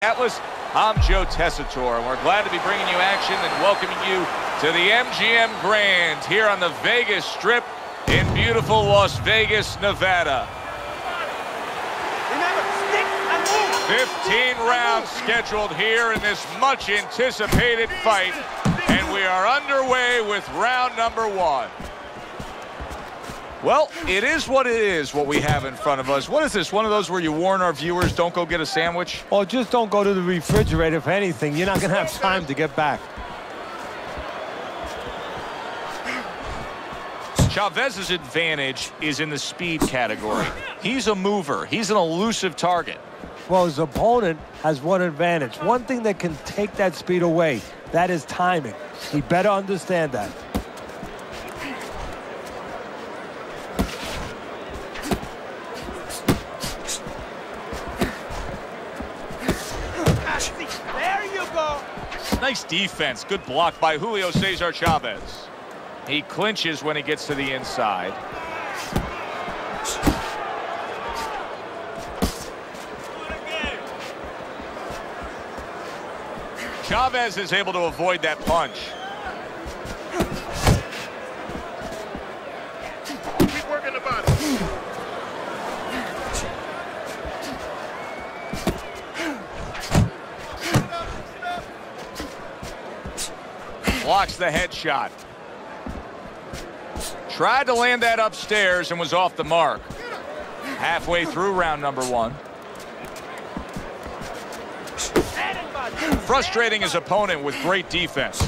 Atlas, I'm Joe Tessitore, and we're glad to be bringing you action and welcoming you to the MGM Grand here on the Vegas Strip in beautiful Las Vegas, Nevada. 15 rounds scheduled here in this much anticipated fight, and we are underway with round number one. Well, it is what it is, what we have in front of us. What is this, one of those where you warn our viewers, don't go get a sandwich? Or just don't go to the refrigerator, if anything. You're not going to have time to get back. Chavez's advantage is in the speed category. He's a mover. He's an elusive target. Well, his opponent has one advantage. One thing that can take that speed away, that is timing. He better understand that. There you go. Nice defense. Good block by Julio Cesar Chavez. He clinches when he gets to the inside. Chavez is able to avoid that punch. Keep working the body. Blocks the headshot. Tried to land that upstairs and was off the mark. Halfway through round number one. Frustrating his opponent with great defense.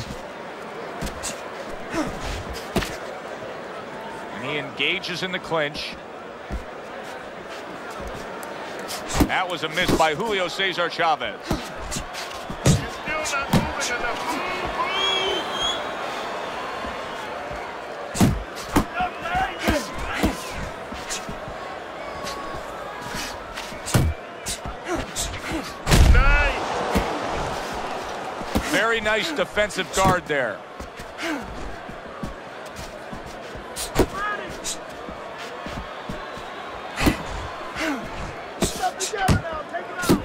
And he engages in the clinch. That was a miss by Julio Cesar Chavez. Still not moving enough. Very nice defensive guard there.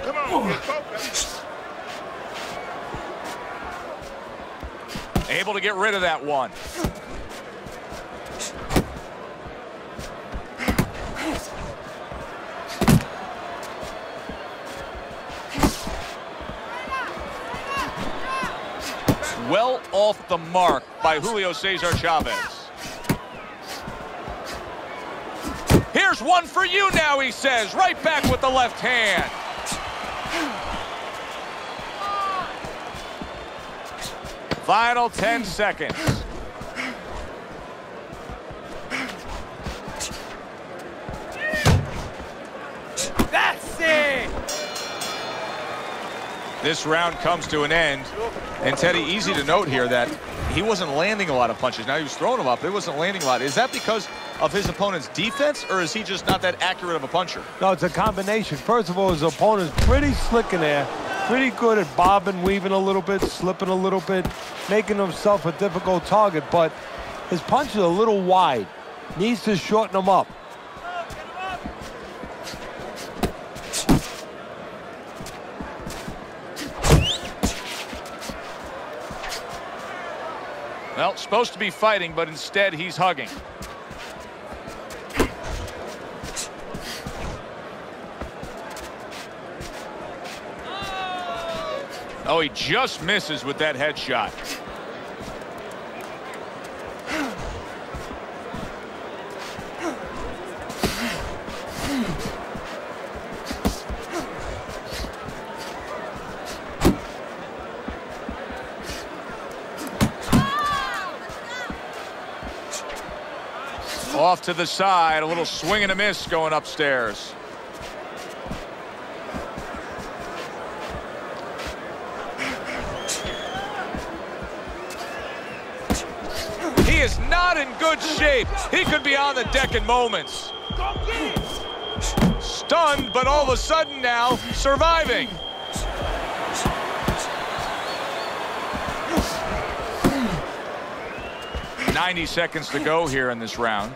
Come on, get focused. Able to get rid of that one. Well off the mark by Julio Cesar Chavez. Here's one for you now, he says. Right back with the left hand. Final 10 seconds. That's it. This round comes to an end. And Teddy, easy to note here that he wasn't landing a lot of punches. Now he was throwing them up, but he wasn't landing a lot. Is that because of his opponent's defense, or is he just not that accurate of a puncher? No, it's a combination. First of all, his opponent's pretty slick in there, pretty good at bobbing, weaving a little bit, slipping a little bit, making himself a difficult target, but his punch is a little wide. Needs to shorten them up. Well, supposed to be fighting, but instead he's hugging. Oh, he just misses with that headshot. Off to the side, a little swing and a miss going upstairs. He is not in good shape. He could be on the deck in moments. Stunned, but all of a sudden now surviving. .90 seconds to go here in this round.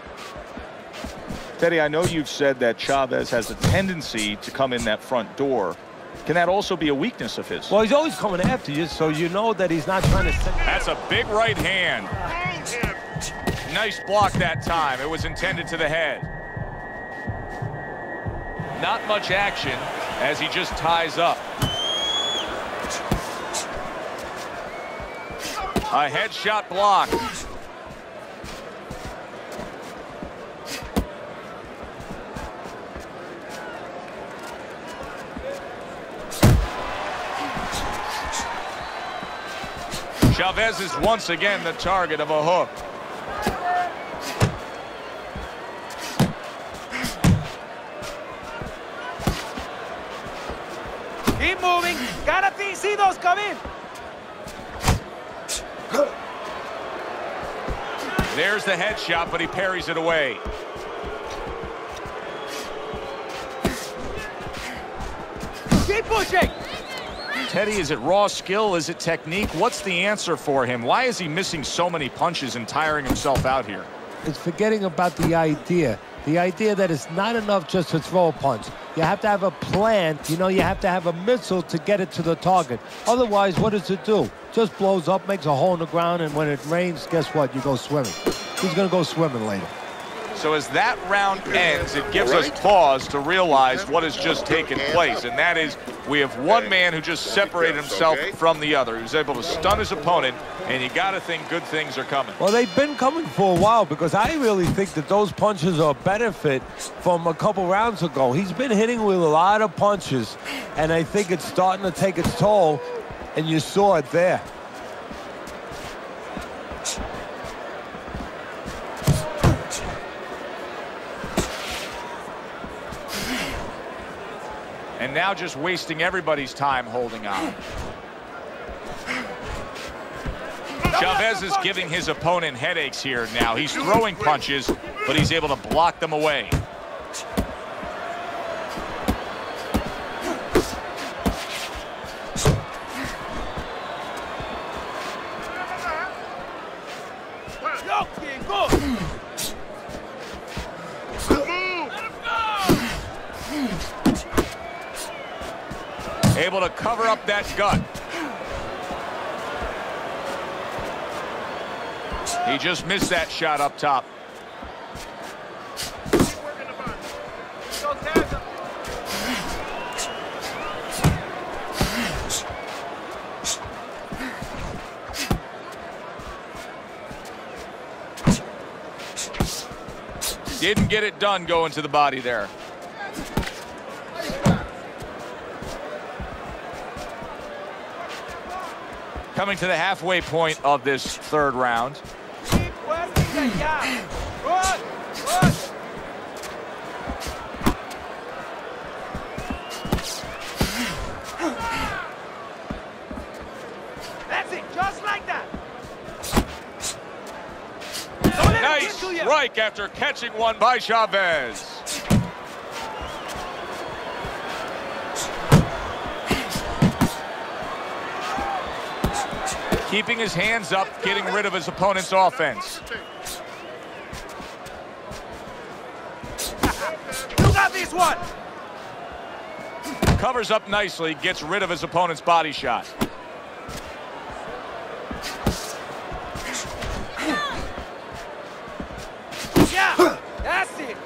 Teddy, I know you've said that Chavez has a tendency to come in that front door. Can that also be a weakness of his? Well, he's always coming after you, so you know that he's not trying to... That's a big right hand. Nice block that time. It was intended to the head. Not much action as he just ties up. A headshot block. Chavez is once again the target of a hook. Keep moving. Gotta see those come in. There's the headshot, but he parries it away. Keep pushing. Teddy, is it raw skill? Is it technique? What's the answer for him? Why is he missing so many punches and tiring himself out here? It's forgetting about the idea. The idea that it's not enough just to throw a punch. You have to have a plan. You know, you have to have a missile to get it to the target. Otherwise, what does it do? Just blows up, makes a hole in the ground, and when it rains, guess what? You go swimming. He's going to go swimming later. So as that round ends, it gives us pause to realize what has just taken place, and that is we have one man who just separated himself from the other. He was able to stun his opponent, and you got to think good things are coming. Well, they've been coming for a while because I really think that those punches are a benefit from a couple rounds ago. He's been hitting with a lot of punches, and I think it's starting to take its toll, and you saw it there. And now just wasting everybody's time holding on. Chavez is giving his opponent headaches here now. He's throwing punches, but he's able to block them away. Able to cover up that gut. He just missed that shot up top. Didn't get it done going to the body there. Coming to the halfway point of this third round. Keep working the jab. Good. Good. That's it. Just like that. Nice strike after catching one by Chavez. Keeping his hands up, getting rid of his opponent's offense. You got this one. Covers up nicely, gets rid of his opponent's body shot. Yeah, that's it.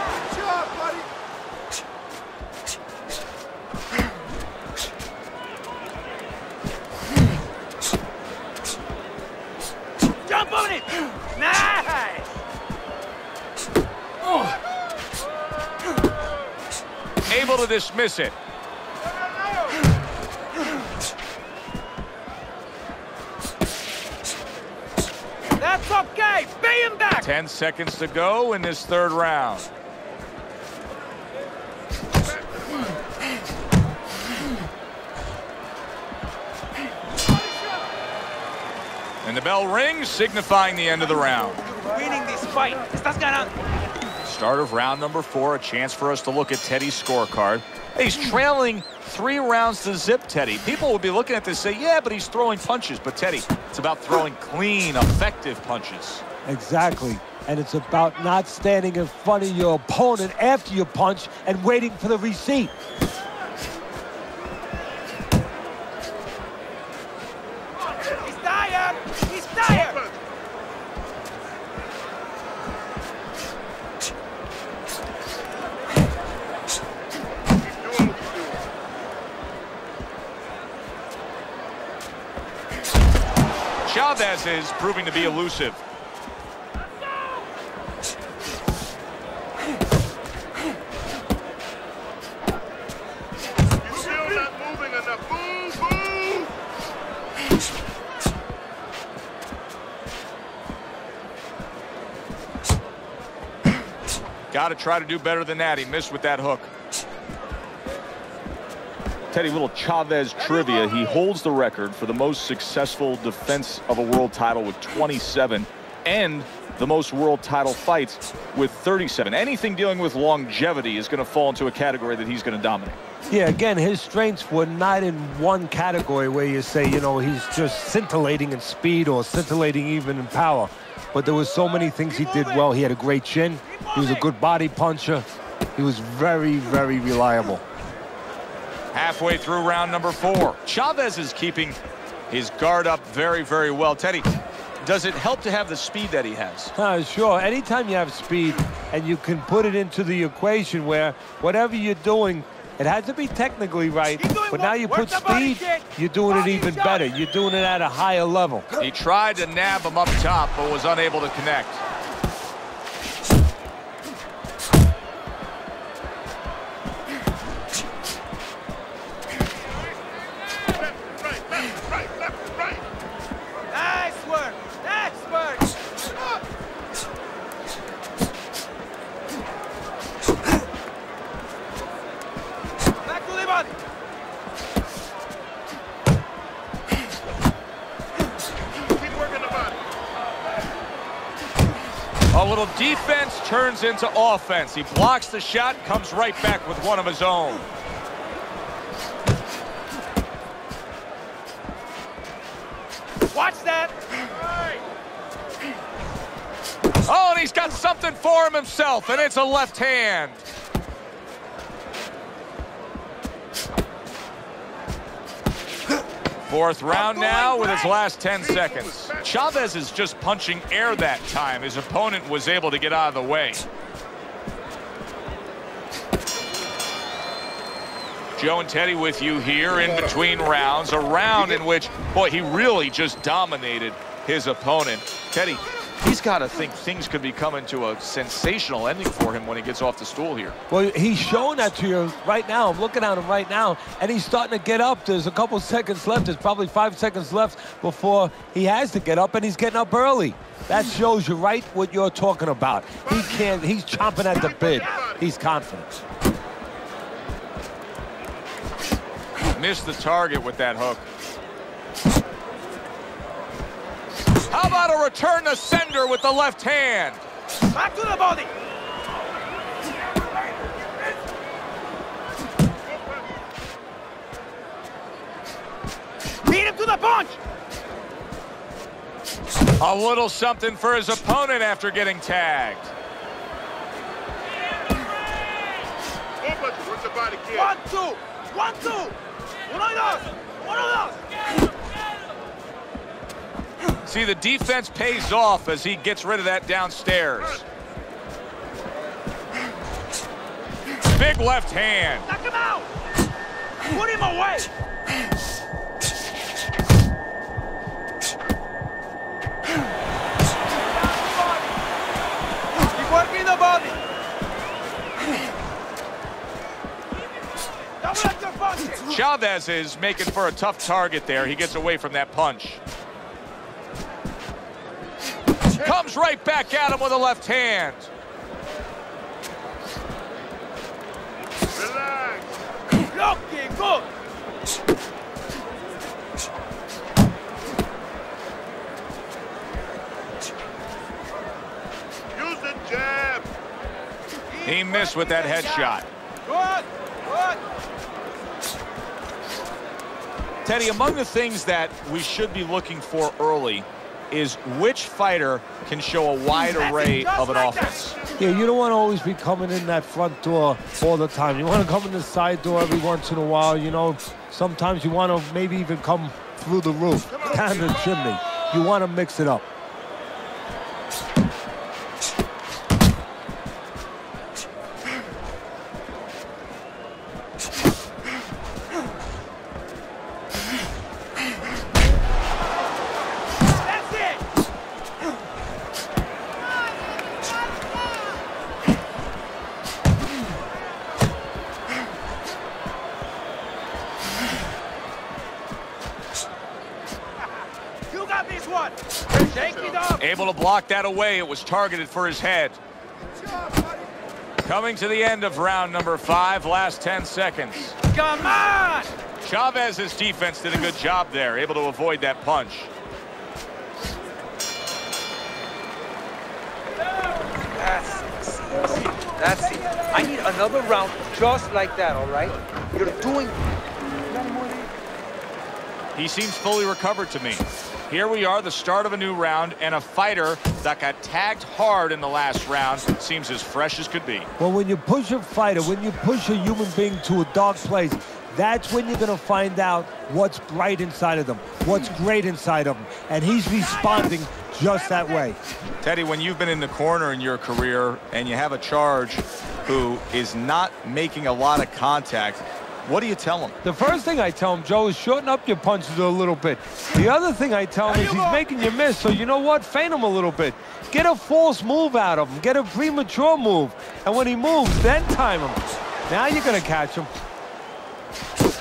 Good job, buddy. Jump on it! Nice! Able to dismiss it. That's okay! Pay him back! 10 seconds to go in this third round. And the bell rings, signifying the end of the round. Winning this fight. Estás ganando. Start of round number 4, a chance for us to look at Teddy's scorecard. He's trailing 3 rounds to zip, Teddy. People would be looking at this and say, yeah, but he's throwing punches. But Teddy, it's about throwing clean, effective punches. Exactly. And it's about not standing in front of your opponent after you punch and waiting for the receipt. He's tired! He's tired! Chavez is proving to be elusive. Got to try to do better than that. He missed with that hook. Teddy, little Chavez trivia. He holds the record for the most successful defense of a world title with 27 and the most world title fights with 37. Anything dealing with longevity is going to fall into a category that he's going to dominate. Yeah, again, his strengths were not in one category where you say, you know, he's just scintillating in speed or scintillating even in power. But there was so many things he did well. He had a great chin. He was a good body puncher. He was very, very reliable. Halfway through round number 4. Chavez is keeping his guard up very, very well. Teddy, does it help to have the speed that he has? Sure. Anytime you have speed and you can put it into the equation where whatever you're doing, it has to be technically right, but now you put speed, you're doing it even better. You're doing it at a higher level. He tried to nab him up top, but was unable to connect. Nice work! Nice work! Back to the body! Keep working the body. A little defense turns into offense. He blocks the shot, comes right back with one of his own. Watch that! Oh, and he's got something for him himself, and it's a left hand. Fourth round now with his last 10 seconds. Chavez is just punching air that time. His opponent was able to get out of the way. Joe and Teddy with you here in between rounds. A round in which, boy, he really just dominated his opponent. Teddy, he's got to think things could be coming to a sensational ending for him when he gets off the stool here. Well, he's showing that to you right now. I'm looking at him right now, and he's starting to get up. There's a couple seconds left. There's probably 5 seconds left before he has to get up, and he's getting up early. That shows you right what you're talking about. He's chomping at the bit. He's confident. Missed the target with that hook. How about a return to sender with the left hand? Back to the body! Beat him to the punch! A little something for his opponent after getting tagged. Where's the body kick? 1, 2! 1, 2! Uno y dos! Uno y dos! See, the defense pays off as he gets rid of that downstairs. Big left hand. Knock him out! Put him away! Keep working the body! Double up your punches! Chavez is making for a tough target there. He gets away from that punch. Comes right back at him with a left hand. Relax. Looking good! Use the jab. He missed with that headshot. Good! Good! Teddy, among the things that we should be looking for early is which fighter can show a wide array of an offense. Yeah, you don't want to always be coming in that front door all the time. You want to come in the side door every once in a while, you know. Sometimes you want to maybe even come through the roof, down the chimney. You want to mix it up. Able to block that away. It was targeted for his head. Coming to the end of round number 5, last 10 seconds. Come on! Chavez's defense did a good job there, able to avoid that punch. That's it. I need another round just like that, all right? You're doing... He seems fully recovered to me. Here we are, the start of a new round, and a fighter that got tagged hard in the last round seems as fresh as could be. Well, when you push a fighter, when you push a human being to a dark place, that's when you're going to find out what's bright inside of them, what's great inside of them. And he's responding just that way. Teddy, when you've been in the corner in your career and you have a charge who is not making a lot of contact, what do you tell him? The first thing I tell him, Joe, is shorten up your punches a little bit. The other thing I tell him is he's making you miss, so you know what? Feint him a little bit. Get a false move out of him. Get a premature move. And when he moves, then time him. Now you're going to catch him.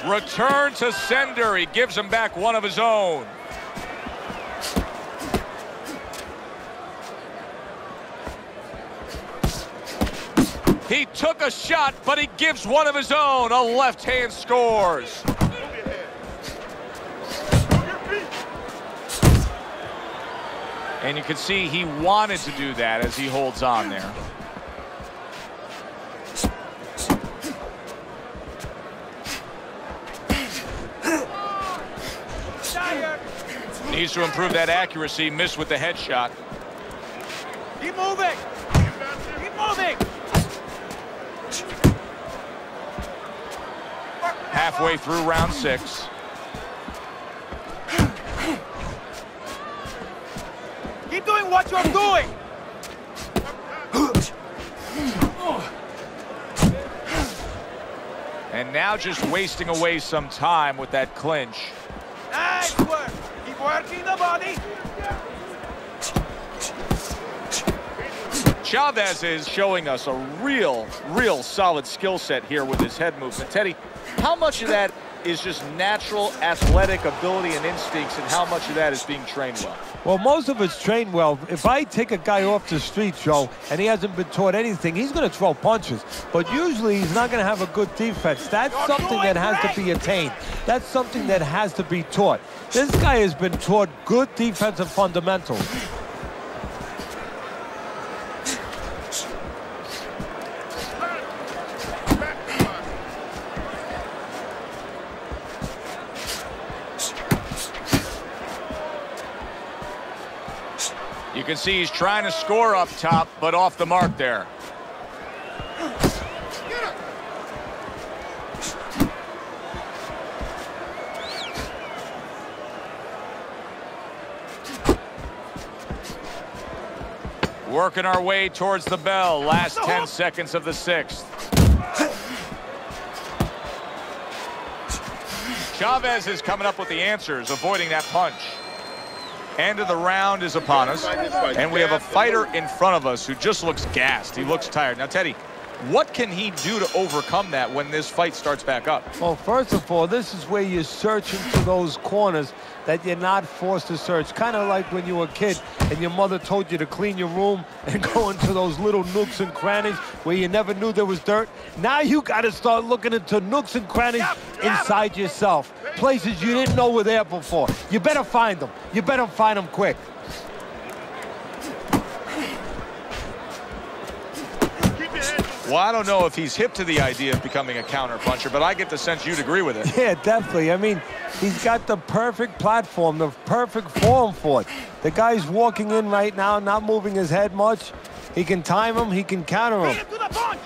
Return to sender. He gives him back one of his own. He took a shot, but he gives one of his own. A left hand scores. And you can see he wanted to do that as he holds on there. Needs to improve that accuracy. Missed with the headshot. Keep moving. Keep moving. Halfway through round 6. Keep doing what you're doing. And now just wasting away some time with that clinch. Nice work. Keep working the body. Chavez is showing us a real solid skill set here with his head movement. Teddy, how much of that is just natural athletic ability and instincts, and how much of that is being trained well? Well, most of it's trained well. If I take a guy off the street, Joe, and he hasn't been taught anything, he's going to throw punches. But usually he's not going to have a good defense. That's something that has to be attained. That's something that has to be taught. This guy has been taught good defensive fundamentals. You can see he's trying to score up top, but off the mark there. Working our way towards the bell. Last 10 seconds of the 6th. Chavez is coming up with the answers, avoiding that punch. End of the round is upon us, and we have a fighter in front of us who just looks gassed. He looks tired. Now, Teddy, what can he do to overcome that when this fight starts back up? Well, first of all, this is where you're searching for those corners that you're not forced to search. Kind of like when you were a kid and your mother told you to clean your room and go into those little nooks and crannies where you never knew there was dirt. Now you got to start looking into nooks and crannies inside yourself. Places you didn't know were there before. You better find them. You better find them quick. Well, I don't know if he's hip to the idea of becoming a counter puncher, but I get the sense you'd agree with it. Yeah, definitely. I mean, he's got the perfect platform, the perfect form for it. The guy's walking in right now, not moving his head much. He can time him, he can counter him. To the punch.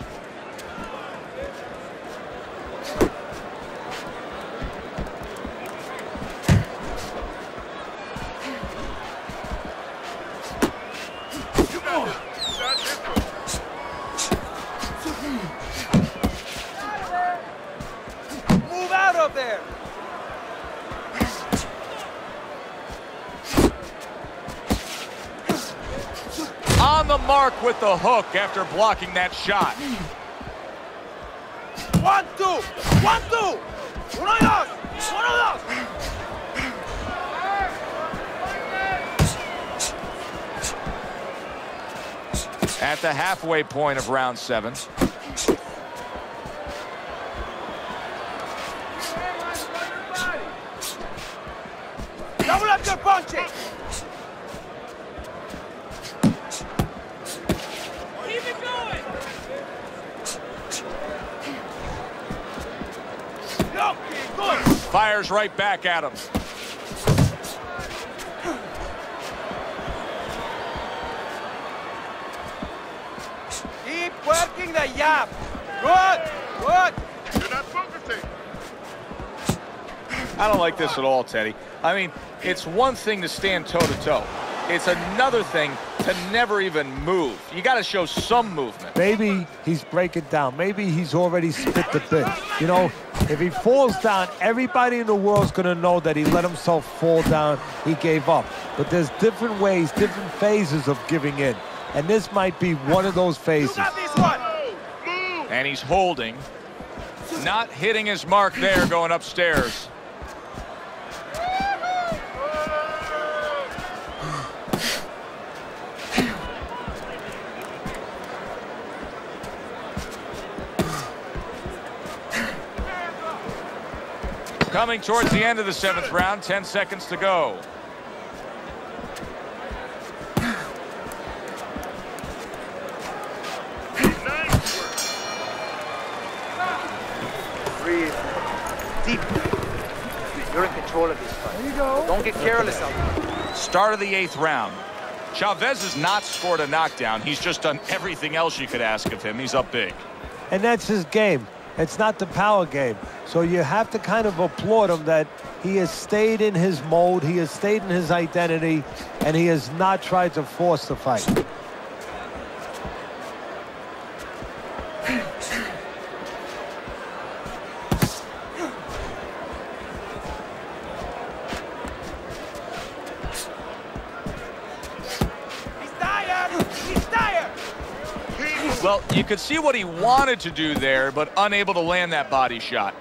Move out of there. On the mark with the hook after blocking that shot. 1, 2. 1, 2. Uno, dos. Uno, dos. At the halfway point of round 7. Double up your punches. Keep it going. Go. Good. Fires right back at him. Keep working the jab. Good. Good. You're not focusing. I don't like this at all, Teddy. I mean, it's one thing to stand toe-to-toe. It's another thing to never even move. You got to show some movement. Maybe he's breaking down. Maybe he's already spit the bit. You know, if he falls down, everybody in the world's going to know that he let himself fall down. He gave up. But there's different ways, different phases of giving in. And this might be one of those phases. You got this one. Move. And he's holding. Not hitting his mark there going upstairs. Coming towards the end of the 7th round, 10 seconds to go. Breathe. Deep. You're in control of this fight. There you go. Don't get careless out there. Start of the 8th round. Chavez has not scored a knockdown. He's just done everything else you could ask of him. He's up big. And that's his game. It's not the power game. So you have to kind of applaud him that he has stayed in his mode, he has stayed in his identity, and he has not tried to force the fight. He's tired. He's tired. Well, you could see what he wanted to do there, but unable to land that body shot.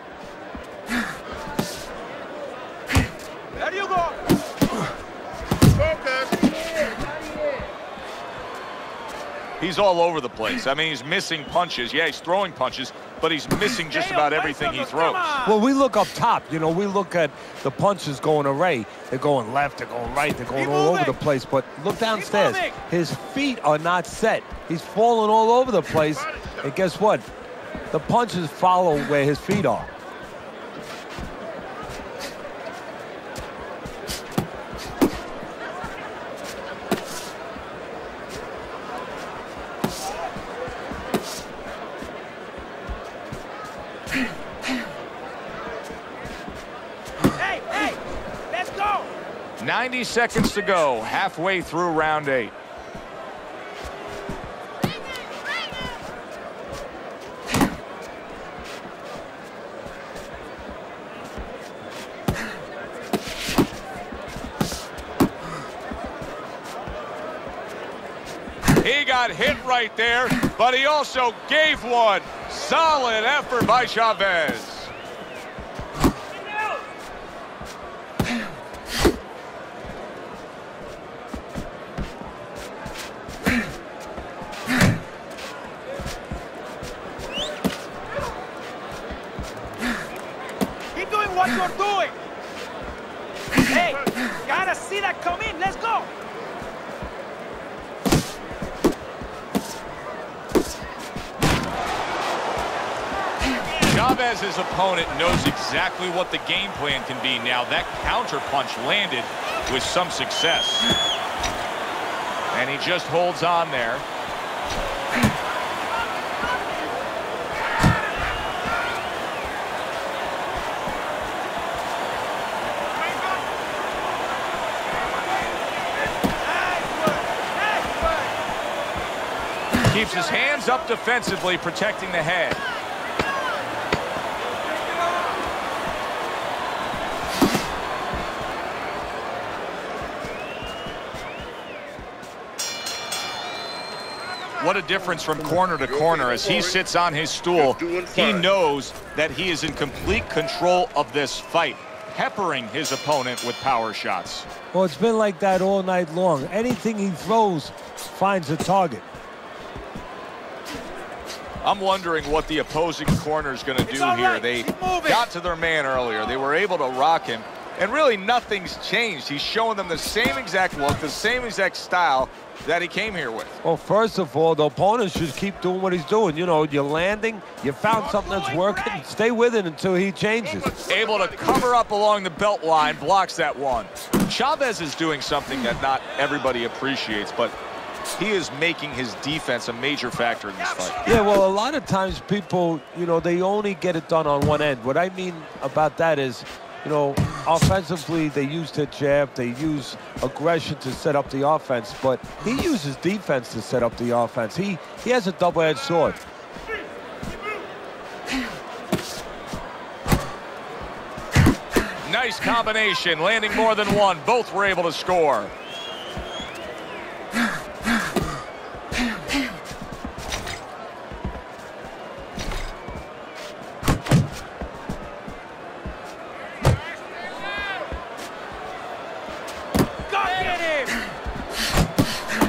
There you go. Focus. He's all over the place. I mean, he's missing punches. Yeah, he's throwing punches, but he's missing just about everything he throws. Well, we look up top. You know, we look at the punches going array. They're going left, they're going right, they're going all over the place. But look downstairs. His feet are not set. He's falling all over the place. And guess what? The punches follow where his feet are. Hey, hey, let's go. 90 seconds to go, halfway through round 8. He got hit right there, but he also gave one. Solid effort by Chavez. Keep doing what you're doing. Hey, gotta see that come in. Let's go. Chavez's opponent knows exactly what the game plan can be now. That counter punch landed with some success. And he just holds on there. Keeps his hands up defensively, protecting the head. What a difference from corner to corner. As he sits on his stool, he knows that he is in complete control of this fight, peppering his opponent with power shots. Well, it's been like that all night long. Anything he throws finds a target. I'm wondering what the opposing corner is going to do here. They got to their man earlier. They were able to rock him, and really nothing's changed. He's showing them the same exact look, the same exact style that he came here with. Well, first of all, the opponent should keep doing what he's doing. You know, you're landing, you found something that's working, stay with it until he changes. Able to cover up along the belt line, blocks that one. Chavez is doing something that not everybody appreciates, but he is making his defense a major factor in this fight. Yeah, well, a lot of times people, you know, they only get it done on one end. What I mean about that is, you know, offensively, they use their jab, they use aggression to set up the offense, but he uses defense to set up the offense. He has a double-edged sword. Nice combination, landing more than one. Both were able to score.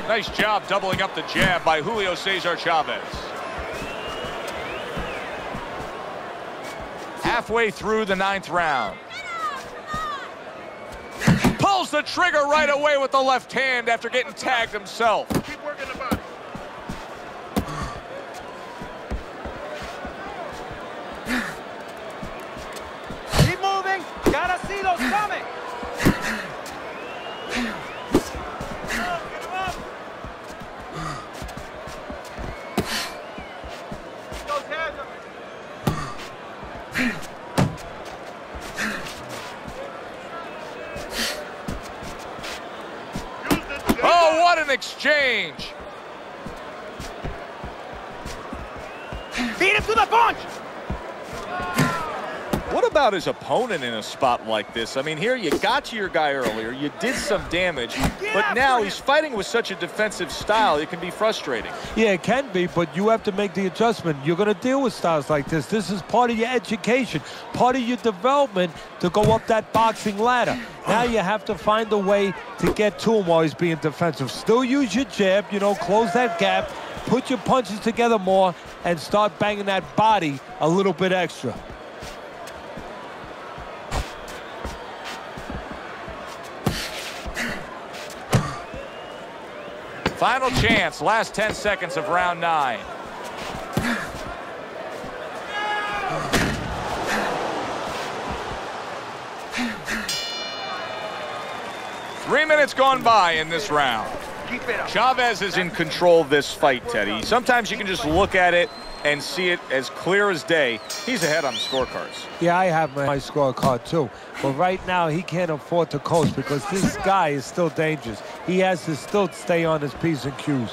Nice job doubling up the jab by Julio Cesar Chavez. Halfway through the 9th round. Pulls the trigger right away with the left hand after getting tagged himself. Keep working the body. Keep moving. Gotta see those coming. Oh, what an exchange! Beat him to the punch. What about his opponent in a spot like this? I mean, here you got to your guy earlier, you did some damage, but now he's fighting with such a defensive style, it can be frustrating. Yeah, it can be, but you have to make the adjustment. You're going to deal with styles like this. This is part of your education, part of your development to go up that boxing ladder. Now you have to find a way to get to him while he's being defensive. Still use your jab, you know, close that gap, put your punches together more, and start banging that body a little bit extra. Final chance, last 10 seconds of round 9. Three minutes gone by in this round. Chavez is in control of this fight, Teddy. Sometimes you can just look at it and see it as clear as day. He's ahead on the scorecards. Yeah, I have my scorecard too. But right now, he can't afford to coast because this guy is still dangerous. He has to still stay on his P's and Q's.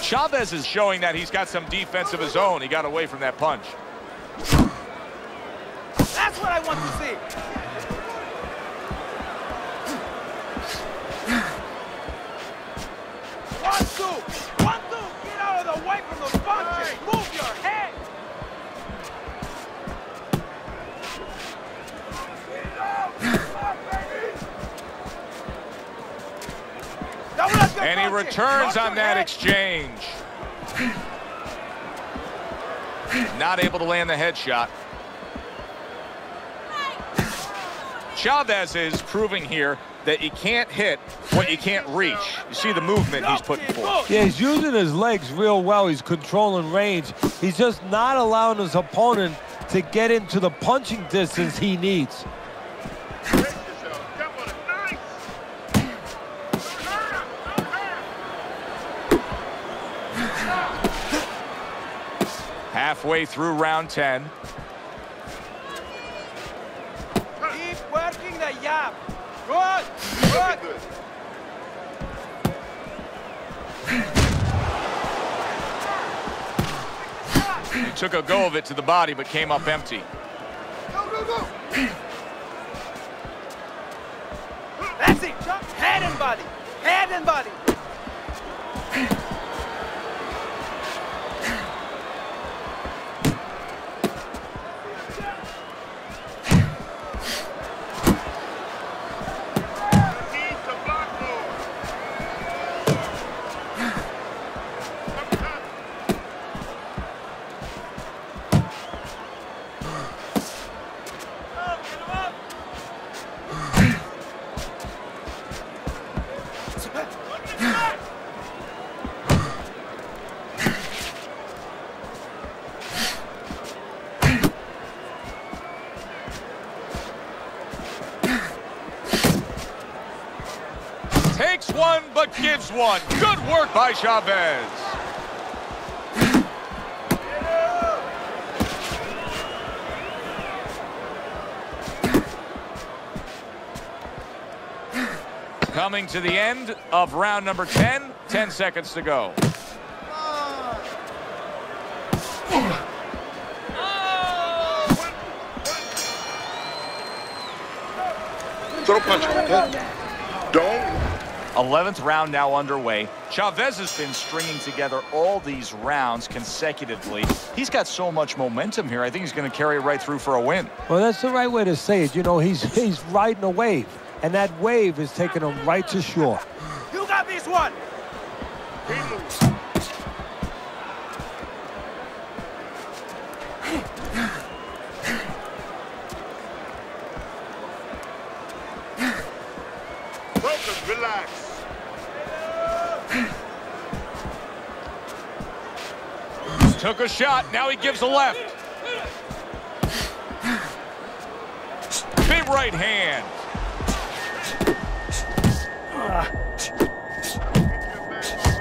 Chavez is showing that he's got some defense of his own. He got away from that punch. That's what I want to see. One, two, get out of the way from those punches. Move your head. And he returns on that exchange. Not able to land the headshot. Chavez is proving here that you can't hit what you can't reach. You see the movement he's putting forth. Yeah, he's using his legs real well. He's controlling range. He's just not allowing his opponent to get into the punching distance he needs. Halfway through round 10. Keep working the jab. Good. Good. He took a go of it to the body, but came up empty. Go. That's it. Jump. Head and body. Head and body. Takes one, but gives one. Good work by Chavez. Coming to the end of round number 10. 10 seconds to go. Throw punch. Don't. 11th round now underway. Chavez has been stringing together all these rounds consecutively. He's got so much momentum here. I think he's going to carry it right through for a win. Well, that's the right way to say it. You know, he's riding a wave, and that wave is taking him right to shore. You got this one. Focus, relax. Took a shot. Now he gives a left. Big right hand.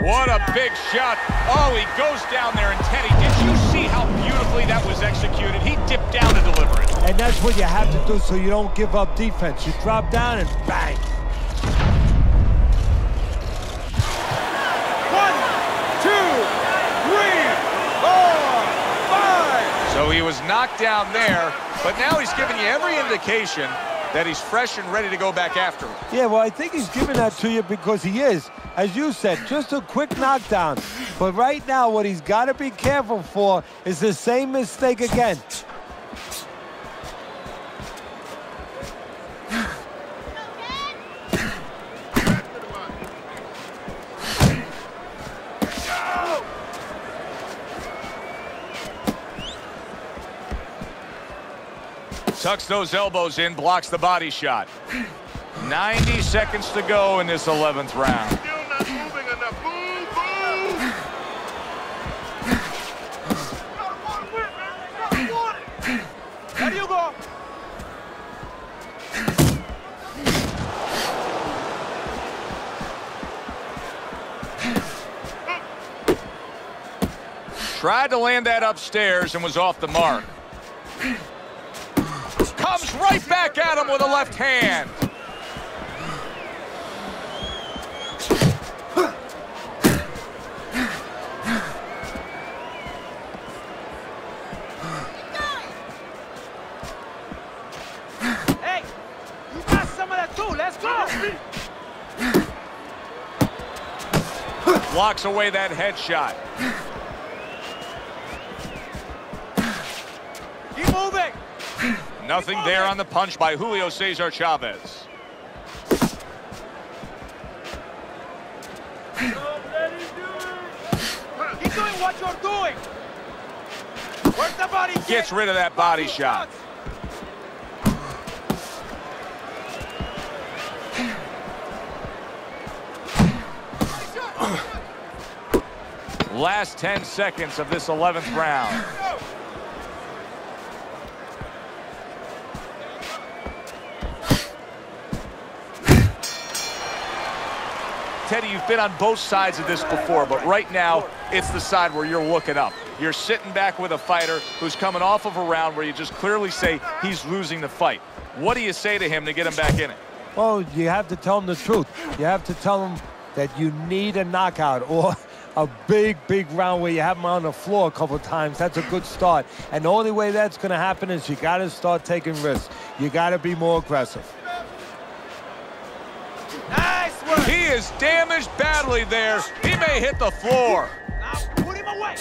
What a big shot. Oh, he goes down there. And Teddy, did you see how beautifully that was executed? He dipped down to deliver it. And that's what you have to do so you don't give up defense. You drop down and bang. 1, 2, 3, 4, 5. So he was knocked down there, but now he's giving you every indication that he's fresh and ready to go back after it. Yeah, well, I think he's giving that to you because he is, as you said, just a quick knockdown. But right now, what he's got to be careful for is the same mistake again. Tucks those elbows in, blocks the body shot. 90 seconds to go in this 11th round. Still not moving enough. Move, move. There you go. Tried to land that upstairs and was off the mark. Comes right back at him with a left hand. Hey, you got some of that too. Let's go. Blocks away that headshot. Keep moving. Nothing there on the punch by Julio Cesar Chavez. Keep doing what you're doing. Work the body kick. Gets rid of that body shot. Last 10 seconds of this 11th round. Teddy, you've been on both sides of this before, but right now, it's the side where you're looking up. You're sitting back with a fighter who's coming off of a round where you just clearly say he's losing the fight. What do you say to him to get him back in it? Well, you have to tell him the truth. You have to tell him that you need a knockout or a big, big round where you have him on the floor a couple times. That's a good start. And the only way that's going to happen is you got to start taking risks. You got to be more aggressive. Nice work. He is damaged badly there. He may hit the floor. Now put him away.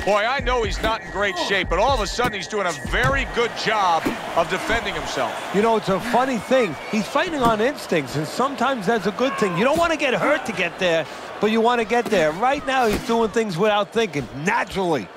Boy, I know he's not in great shape, but all of a sudden he's doing a very good job of defending himself. You know, it's a funny thing. He's fighting on instincts, and sometimes that's a good thing. You don't want to get hurt to get there, but you want to get there. Right now, he's doing things without thinking, naturally.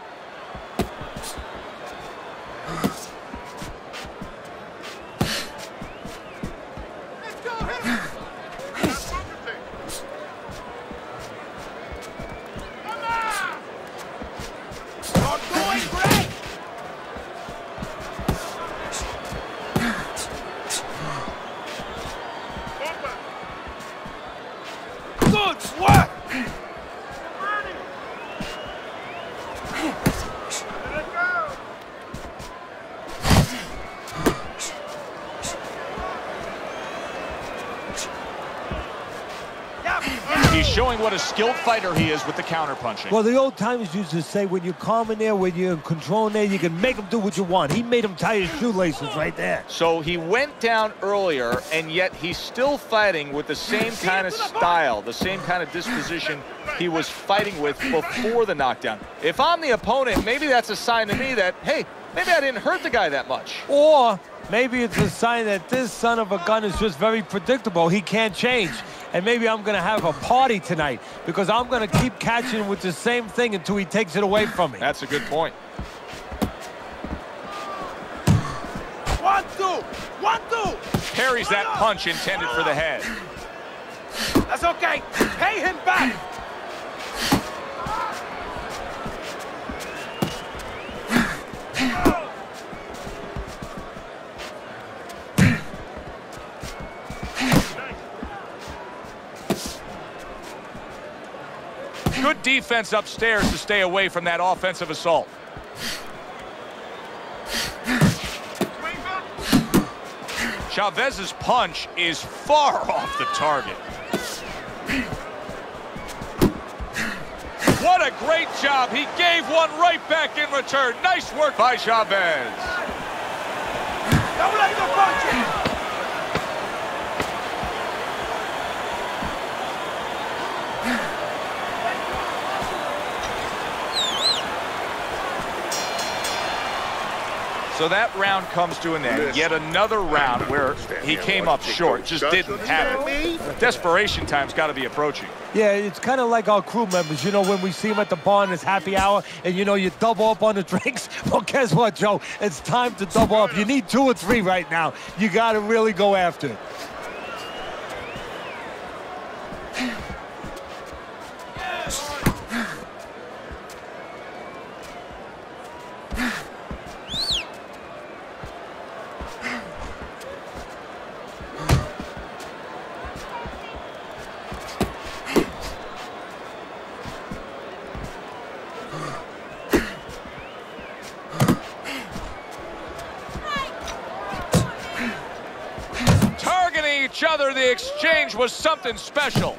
He's showing what a skilled fighter he is with the counter-punching. Well, the old timers used to say, when you're calm in there, when you're in control in there, you can make him do what you want. He made him tie his shoelaces right there. So he went down earlier, and yet he's still fighting with the same kind of style, the same kind of disposition he was fighting with before the knockdown. If I'm the opponent, maybe that's a sign to me that, hey, maybe I didn't hurt the guy that much. Or maybe it's a sign that this son of a gun is just very predictable. He can't change. And maybe I'm going to have a party tonight because I'm going to keep catching him with the same thing until he takes it away from me. That's a good point. 1, 2, 1, 2. Parries that punch intended for the head. That's okay. Pay him back. Good defense upstairs to stay away from that offensive assault. Chavez's punch is far off the target. What a great job. He gave one right back in return. Nice work by Chavez. Don't let him punch him. So that round comes to an end. Yet another round where he came up short, just didn't have it. Desperation time's got to be approaching. Yeah, it's kind of like our crew members. You know, when we see them at the bar and it's happy hour and, you know, you double up on the drinks. Well, guess what, Joe? It's time to double up. You need 2 or 3 right now. You got to really go after it. Each other, the exchange was something special.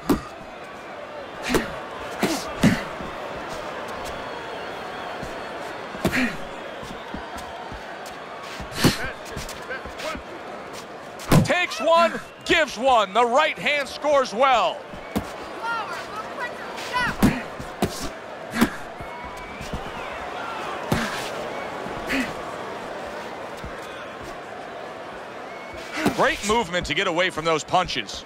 Takes one, gives one. The right hand scores well. Great movement to get away from those punches.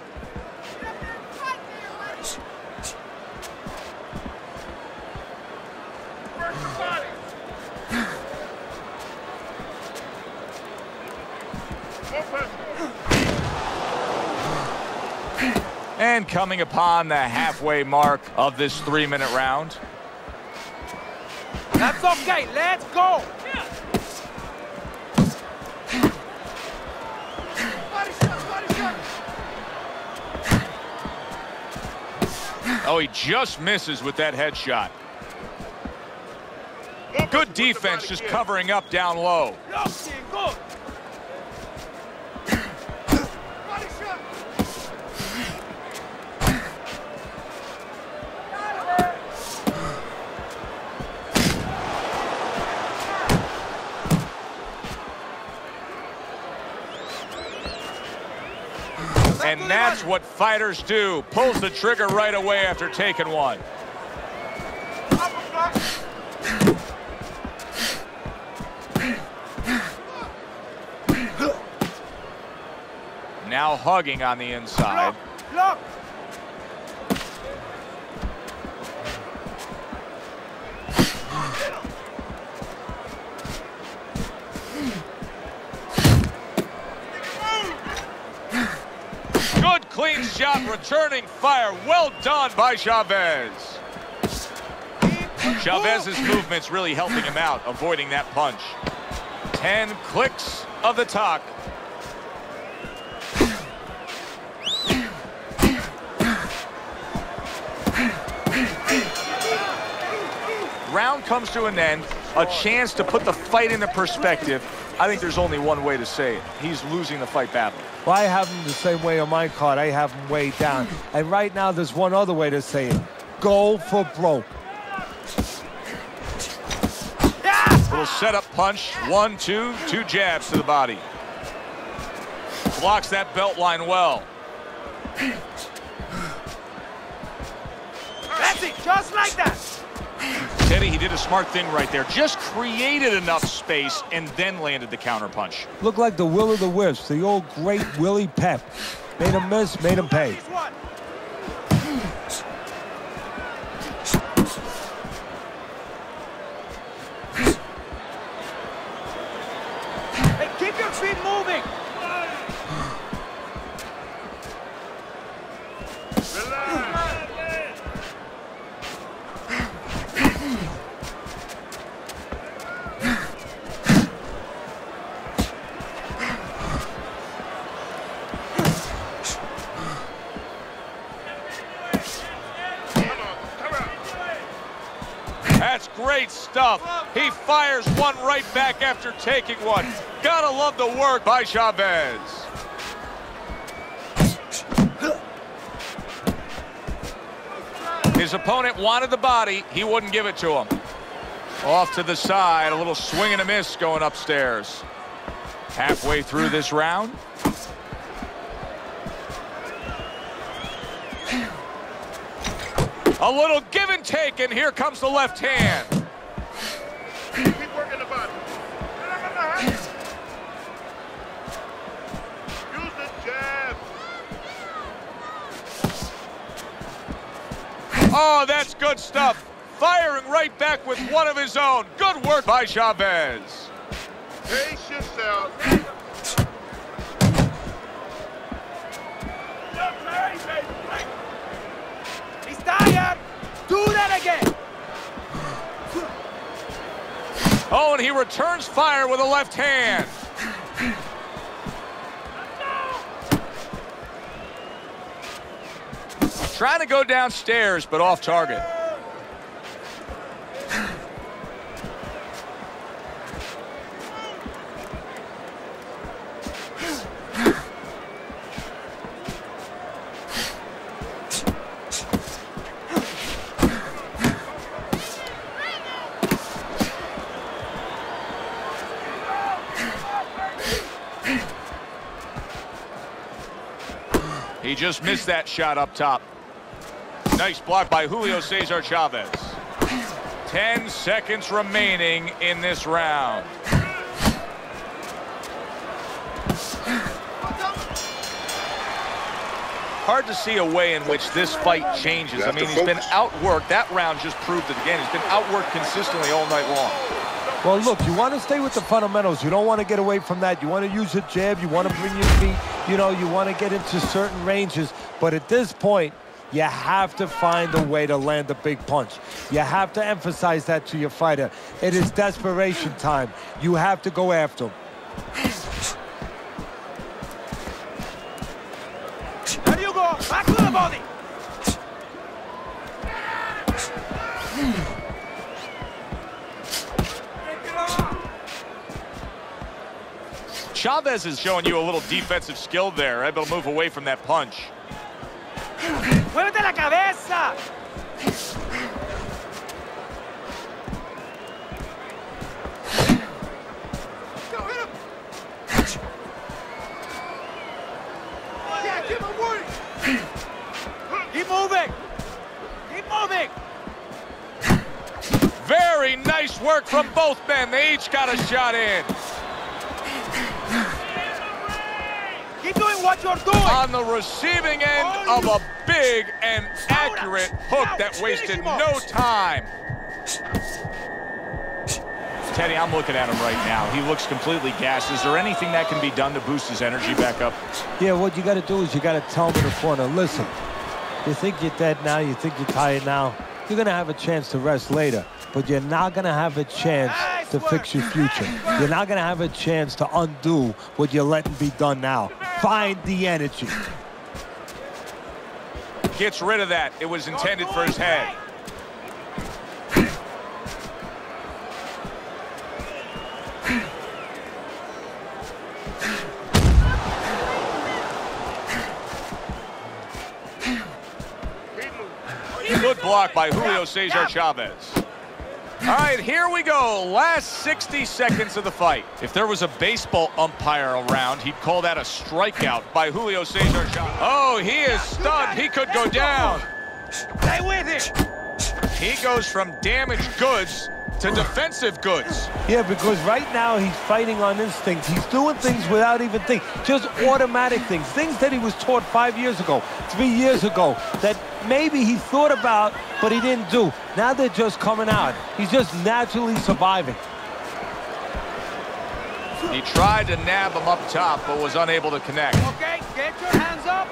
And coming upon the halfway mark of this 3-minute round. That's okay. Let's go. Oh, he just misses with that headshot. Good defense, just covering up down low. And that's what fighters do. Pulls the trigger right away after taking one. Now hugging on the inside. Look. Good clean shot, returning fire. Well done by Chavez. Chavez's movement's really helping him out, avoiding that punch. 10 clicks of the talk. Round comes to an end, a chance to put the fight into perspective. I think there's only one way to say it. He's losing the fight badly. Well, I have him the same way on my card. I have him way down. And right now, there's one other way to say it. Go for broke. Little setup punch. 1, 2, 2 jabs to the body. Blocks that belt line well. That's it, just like that. Teddy, he did a smart thing right there. Just created enough space and then landed the counter punch. Looked like the will of the wisps, the old great Willie Pep. Made him miss, made him pay. Hey, keep your feet moving. That's great stuff. He fires one right back after taking one. Gotta love the work by Chavez. His opponent wanted the body. He wouldn't give it to him. Off to the side, a little swing and a miss going upstairs. Halfway through this round. A little give and take, and here comes the left hand. Keep working the body. Use the jab. Oh, that's good stuff. Firing right back with one of his own. Good work by Chavez. Pace yourself. He's tired. Do that again. Oh, and he returns fire with a left hand. Trying to go downstairs, but off target. He just missed that shot up top. Nice block by Julio Cesar Chavez. 10 seconds remaining in this round. Hard to see a way in which this fight changes. I mean, he's been outworked. That round just proved it again. He's been outworked consistently all night long. Well, look, you want to stay with the fundamentals. You don't want to get away from that. You want to use a jab. You want to bring your feet. You know, you want to get into certain ranges. But at this point, You have to find a way to land a big punch. You have to emphasize that to your fighter. It is desperation time. You have to go after him. There you go. Back to the body. Chavez is showing you a little defensive skill there, able to move away from that punch. Muévete la cabeza. Yeah, keep him working. Keep moving. Keep moving. Very nice work from both men. They each got a shot in. Keep doing what you're doing. On the receiving end of a big and accurate hook that wasted no time. Teddy, I'm looking at him right now. He looks completely gassed. Is there anything that can be done to boost his energy back up? Yeah, what you got to do is you got to tell him in the corner, listen, you think you're dead now, you think you're tired now, you're going to have a chance to rest later, but you're not going to have a chance to fix your future. You're not going to have a chance to undo what you're letting be done now. Find the energy. Gets rid of that. It was intended for his head. Good block by Julio Cesar Chavez. All right, here we go. Last 60 seconds of the fight. If there was a baseball umpire around, he'd call that a strikeout by Julio Cesar Chavez. Oh, he is stunned. He could go down. Stay with it. He goes from damaged goods to defensive goods. Yeah, because right now he's fighting on instinct. He's doing things without even thinking. Just automatic things. Things that he was taught 5 years ago, 3 years ago, that maybe he thought about, but he didn't do. Now they're just coming out. He's just naturally surviving. He tried to nab him up top, but was unable to connect. Okay, get your hands up.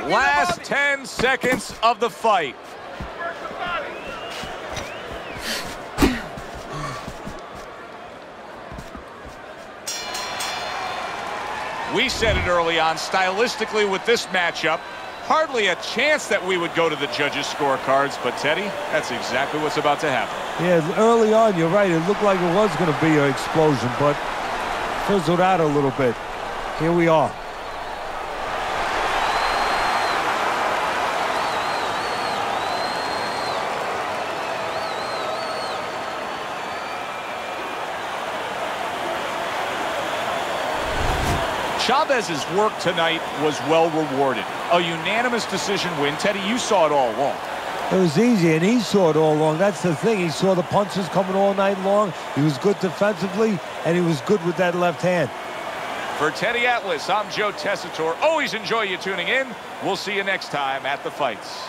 Last 10 seconds of the fight. We said it early on, stylistically with this matchup, hardly a chance that we would go to the judges' scorecards, but Teddy, that's exactly what's about to happen. Yeah, early on, you're right. It looked like it was going to be an explosion, but fizzled out a little bit. Here we are. Chavez's work tonight was well rewarded. A unanimous decision win. Teddy, you saw it all along. It was easy, and he saw it all along. That's the thing. He saw the punches coming all night long. He was good defensively, and he was good with that left hand. For Teddy Atlas, I'm Joe Tessitore. Always enjoy you tuning in. We'll see you next time at the fights.